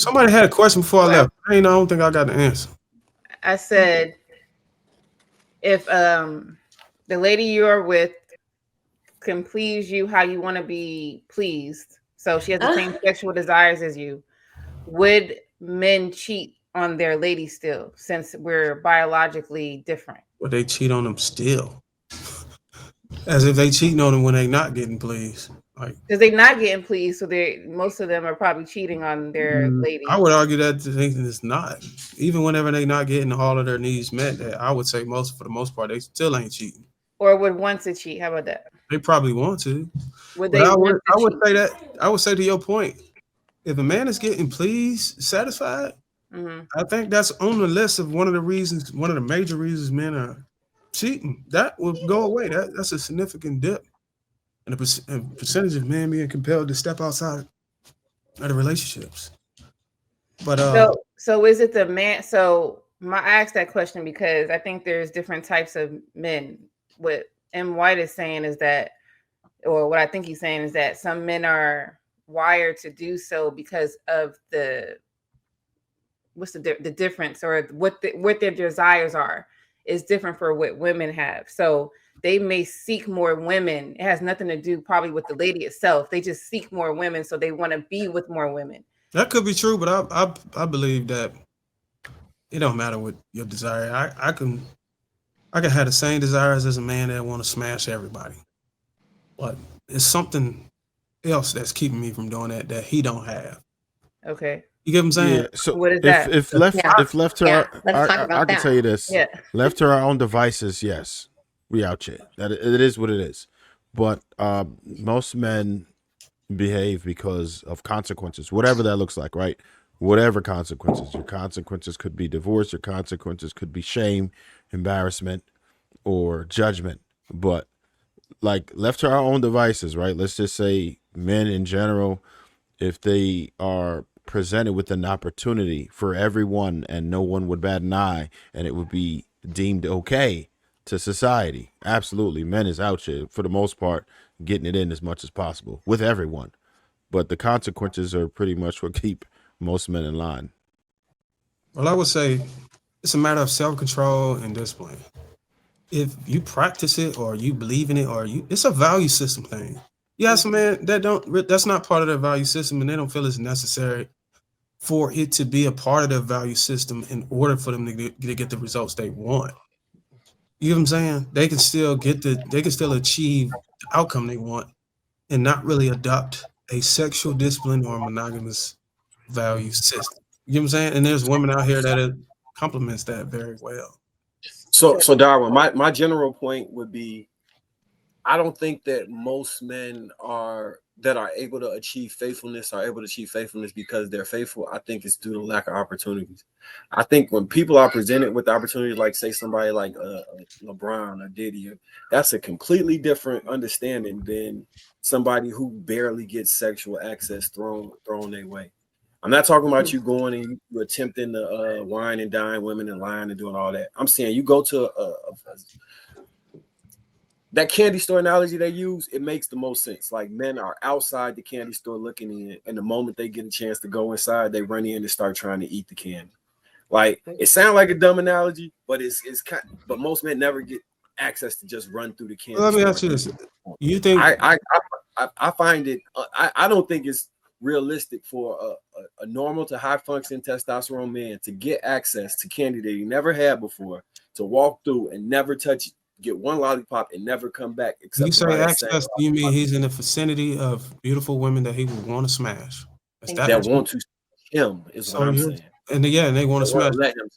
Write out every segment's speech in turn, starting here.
Somebody had a question before I left. I don't think I got the answer. I said, if the lady you're with can please you how you want to be pleased, so she has the same sexual desires as you, would men cheat on their lady still, since we're biologically different? But they cheat on them still, as if they cheating on them when they not getting pleased. Like, Because they're not getting pleased, so they most of them are probably cheating on their I lady. would argue that it's not. Even whenever they not getting all of their needs met, that I would say for the most part, they still ain't cheating. Or would want to cheat. How about that? They probably want to, Would but they want to I would cheat? say that I would say to your point, if a man is getting pleased, satisfied, Hmm. I think that's on the list of one of the major reasons men are cheating. That will go away. That's a significant dip in the percentage of men being compelled to step outside of the relationships. But So is it the man? So I asked that question because I think there's different types of men. What M. White is saying is that, or what I think he's saying is that some men are wired to do so because of the difference, or what their desires are is different for what women have. So they may seek more women. It has nothing to do probably with the lady itself. They just seek more women, so they want to be with more women. that could be true. But I believe that it don't matter what your desire. I can have the same desires as a man that want to smash everybody, but it's something else that's keeping me from doing that he don't have. Okay, You get what I'm saying? Yeah. So what is that? Yeah, if left to yeah. our, Let's talk I about can that. tell you this. Yeah. Left to our own devices, yes, we out here. That it is what it is. But most men behave because of consequences, whatever that looks like, right? Whatever consequences. Your consequences could be divorce. Your consequences could be shame, embarrassment, or judgment. But like left to our own devices, right? Let's just say men in general, if they are presented with an opportunity for everyone and no one would bat an eye and it would be deemed okay to society, absolutely, men is out here for the most part getting it in as much as possible with everyone, but the consequences are pretty much what keep most men in line. Well, I would say it's a matter of self control and discipline. If you practice it or you believe in it or it's a value system thing. You have some man that that's not part of their value system and they don't feel it's necessary for it to be a part of their value system in order for them to get the results they want. You know what I'm saying? They can still achieve the outcome they want and not really adopt a sexual discipline or monogamous value system. You know what I'm saying? And there's women out here that complements that very well. So Darwin, my general point would be, I don't think that most men are able to achieve faithfulness are able to achieve faithfulness because they're faithful. I think it's due to lack of opportunities. I think when people are presented with opportunities, like say somebody like LeBron or Diddy, that's a completely different understanding than somebody who barely gets sexual access thrown their way. I'm not talking about you going and you attempting to wine and dine women and lying and doing all that. I'm saying you go to that candy store analogy they use, it makes the most sense. Like men are outside the candy store looking in, and the moment they get a chance to go inside, they run in and start trying to eat the candy. Like it sounds like a dumb analogy, but but most men never get access to just run through the candy Well, let me store. ask you this: you think I find it. I don't think it's realistic for a normal to high functioning testosterone man to get access to candy that he never had before, to walk through and never touch it, get one lollipop and never come back you except to buy say that same access? Do you mean he's in the vicinity of beautiful women that he would want to smash? Is that that what you? want to him is what So I'm you're saying. and they want to smash. Let him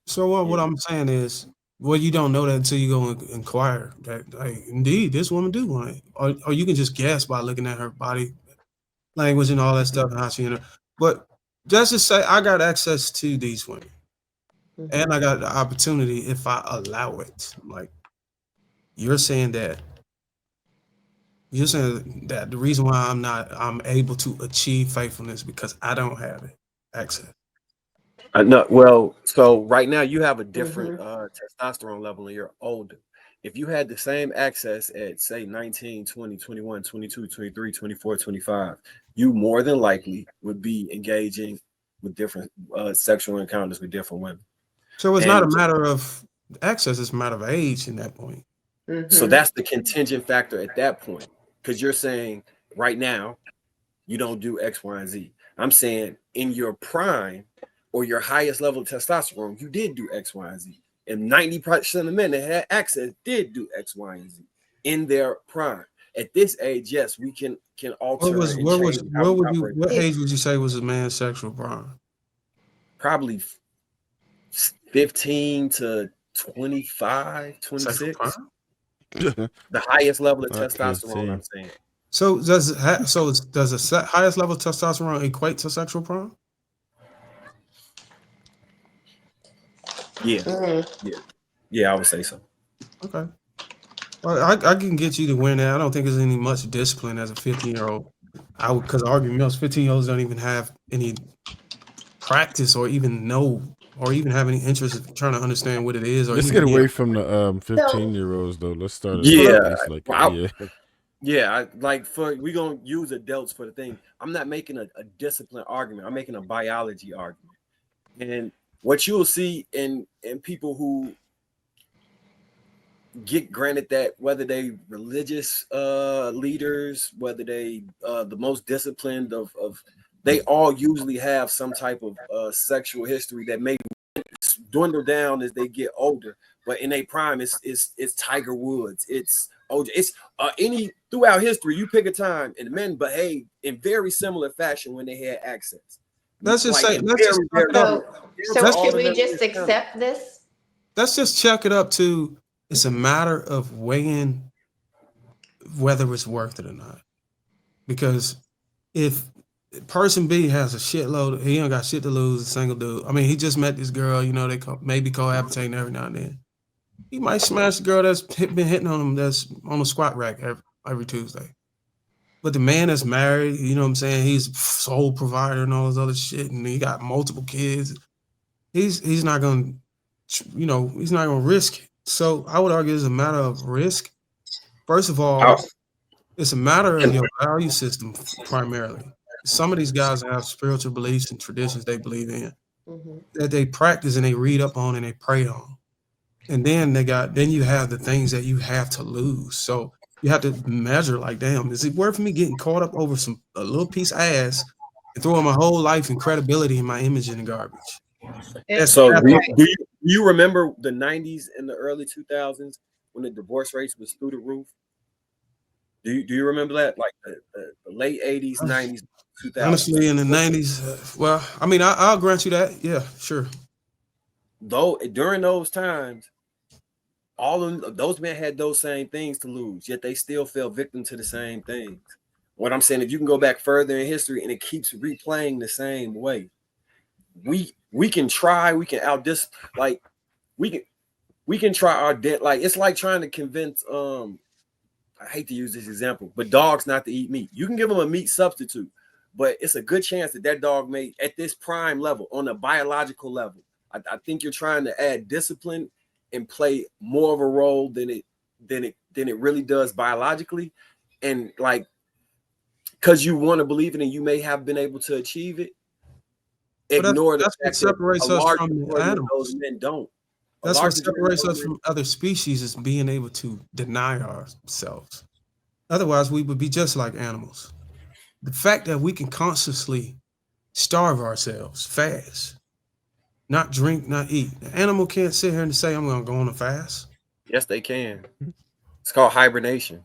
So what yeah. I'm saying is, well, you don't know that until you go and inquire that, hey, indeed, this woman do want it, or you can just guess by looking at her body language and all that stuff and how she, but just to say, I got access to these women, and I got the opportunity if I allow it. Like you're saying that the reason why I'm able to achieve faithfulness because I don't have it access. No, well, so right now you have a different testosterone level and you're older. If you had the same access at say 19, 20, 21, 22, 23, 24, 25, you more than likely would be engaging with different sexual encounters with different women. So it's not a matter of access; it's a matter of age in that point. So that's the contingent factor at that point, because you're saying right now you don't do X, Y, and Z. I'm saying in your prime or your highest level of testosterone, you did do X, Y, and Z. And 90% of men that had access did do X, Y, and Z in their prime. At this age, yes, we can alter and change how we operate. What age would you say was a man's sexual prime? Probably 15 to 25, 26. The highest level of testosterone, I'm saying. So does the highest level of testosterone equate to sexual prime? Yeah. Yeah, I would say so. Okay. Well, I can get you to win that. I don't think there's any much discipline as a 15-year-old. Because arguing most 15-year-olds don't even have any practice or even know or even have any interest in trying to understand what it is. Or let's get away from the 15-year-olds though. Let's start. We're gonna use adults for the thing. I'm not making a discipline argument. I'm making a biology argument. And what you'll see in people who get granted that, whether they religious leaders, whether they the most disciplined of they all usually have some type of sexual history that may dwindle down as they get older. But in a prime, it's Tiger Woods, it's any throughout history. You pick a time and men behave in very similar fashion when they had access. Let's just say, so should we just accept this? Let's just check it up to it's a matter of weighing whether it's worth it or not. Because if person B has a shitload, he ain't got shit to lose, a single dude. I mean, he just met this girl, they maybe cohabitating every now and then. He might smash the girl that's been hitting on him that's on the squat rack every Tuesday. But the man that's married, you know what I'm saying, he's sole provider and all this other shit, and he got multiple kids. He's not gonna, he's not gonna risk it. So I would argue it's a matter of risk. First of all, it's a matter of your value system primarily. Some of these guys have spiritual beliefs and traditions they believe in that they practice and they read up on and they pray on. And then you have the things that you have to lose. So you have to measure like, damn, is it worth me getting caught up over a little piece of ass and throwing my whole life and credibility and my image in the garbage? Do you remember the 90s and the early 2000s when the divorce rates was through the roof? Do you remember that? Like the late 80s, 90s, 2000s? Honestly, in the 90s, well, I mean, I'll grant you that. Yeah, sure. Though during those times, all of those men had those same things to lose, yet they still fell victim to the same things. What I'm saying, if you can go back further in history and it keeps replaying the same way, we can try, we can we can try our debt. Like it's like trying to convince I hate to use this example, but dogs not to eat meat. You can give them a meat substitute, but it's a good chance that dog may, at this prime level, on a biological level, I think you're trying to add discipline and play more of a role than it really does biologically, and like because you want to believe it and you may have been able to achieve it. Ignore that's what separates us from the animals. Those men don't. That's what separates us from other species, is being able to deny ourselves. Otherwise, we would be just like animals. The fact that we can consciously starve ourselves fast, not drink, not eat. The animal can't sit here and say, I'm going to go on a fast. Yes, they can. It's called hibernation.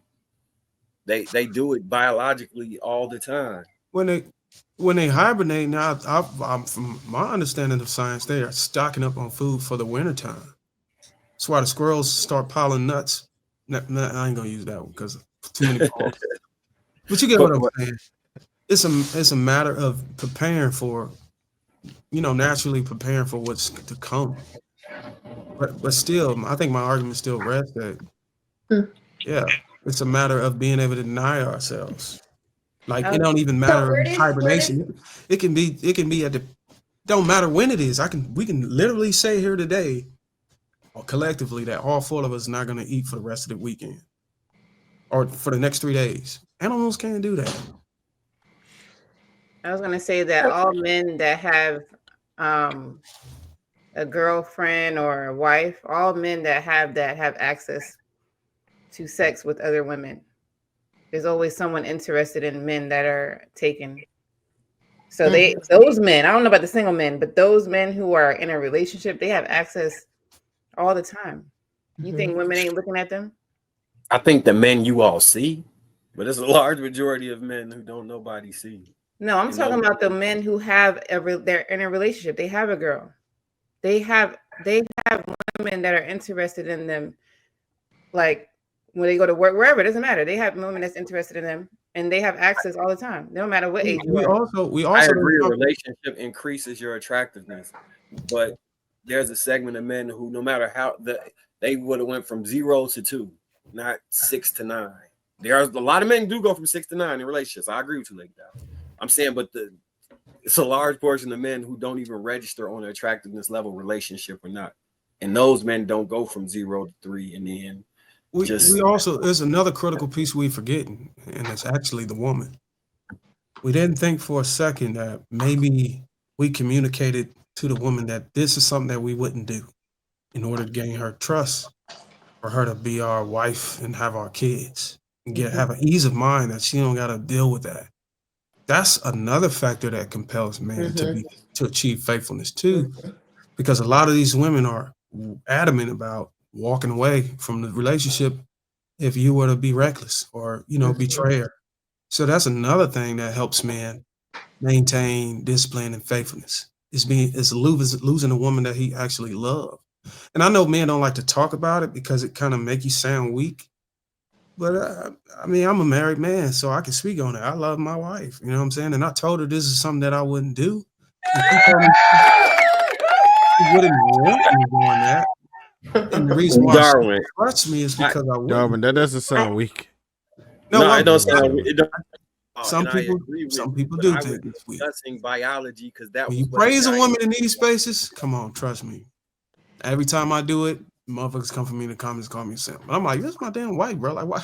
They do it biologically all the time. When they hibernate, now, I'm from my understanding of science, they are stocking up on food for the wintertime. That's why the squirrels start piling nuts. I ain't going to use that one because too many calls. But you get what I'm saying. It's a matter of preparing for, naturally preparing for what's to come. But still, I think my argument still rests that, yeah, it's a matter of being able to deny ourselves. Like it don't even matter hibernation. It can be don't matter when it is. We can literally say here today, or collectively, that all four of us are not going to eat for the rest of the weekend or for the next 3 days. Animals can't do that. I was gonna say that all men that have a girlfriend or a wife, all men that have access to sex with other women. There's always someone interested in men that are taken. So those men, I don't know about the single men, but those men who are in a relationship, they have access all the time. You think women ain't looking at them? I think the men you all see, but there's a large majority of men who don't nobody see. No, I'm talking about the men who have they're in a relationship. They have a girl. They have women that are interested in them, like when they go to work, wherever, it doesn't matter. They have women that's interested in them, and they have access all the time, no matter what age you are. I agree a relationship increases your attractiveness, but there's a segment of men who, no matter how they would have went from 0 to 2, not 6 to 9. There are a lot of men do go from 6 to 9 in relationships. I agree with you, like that. I'm saying, but it's a large portion of men who don't even register on the attractiveness level, relationship or not, and those men don't go from 0 to 3, and then we also, there's another critical piece we forgetting, and it's actually the woman. We didn't think for a second that maybe we communicated to the woman that this is something that we wouldn't do in order to gain her trust, for her to be our wife and have our kids and have an ease of mind that she don't got to deal with that. That's another factor that compels men to achieve faithfulness too, because a lot of these women are adamant about walking away from the relationship if you were to be reckless or, betray her. So that's another thing that helps men maintain discipline and faithfulness. It's losing a woman that he actually loved. And I know men don't like to talk about it because it kind of make you sound weak. But I'm a married man, so I can speak on it. I love my wife, you know what I'm saying? And I told her this is something that I wouldn't do. And she told me she wouldn't want me doing that. And the reason why she trusts me is because I wouldn't. Darwin, that doesn't sound weak. No, it don't sound weak. Some people do think it's weak. Discussing biology, because that when you praise a woman in these spaces, come on, trust me. Every time I do it, motherfuckers come for me in the comments, call me simp. But I'm like, this is my damn wife, bro. Like, why?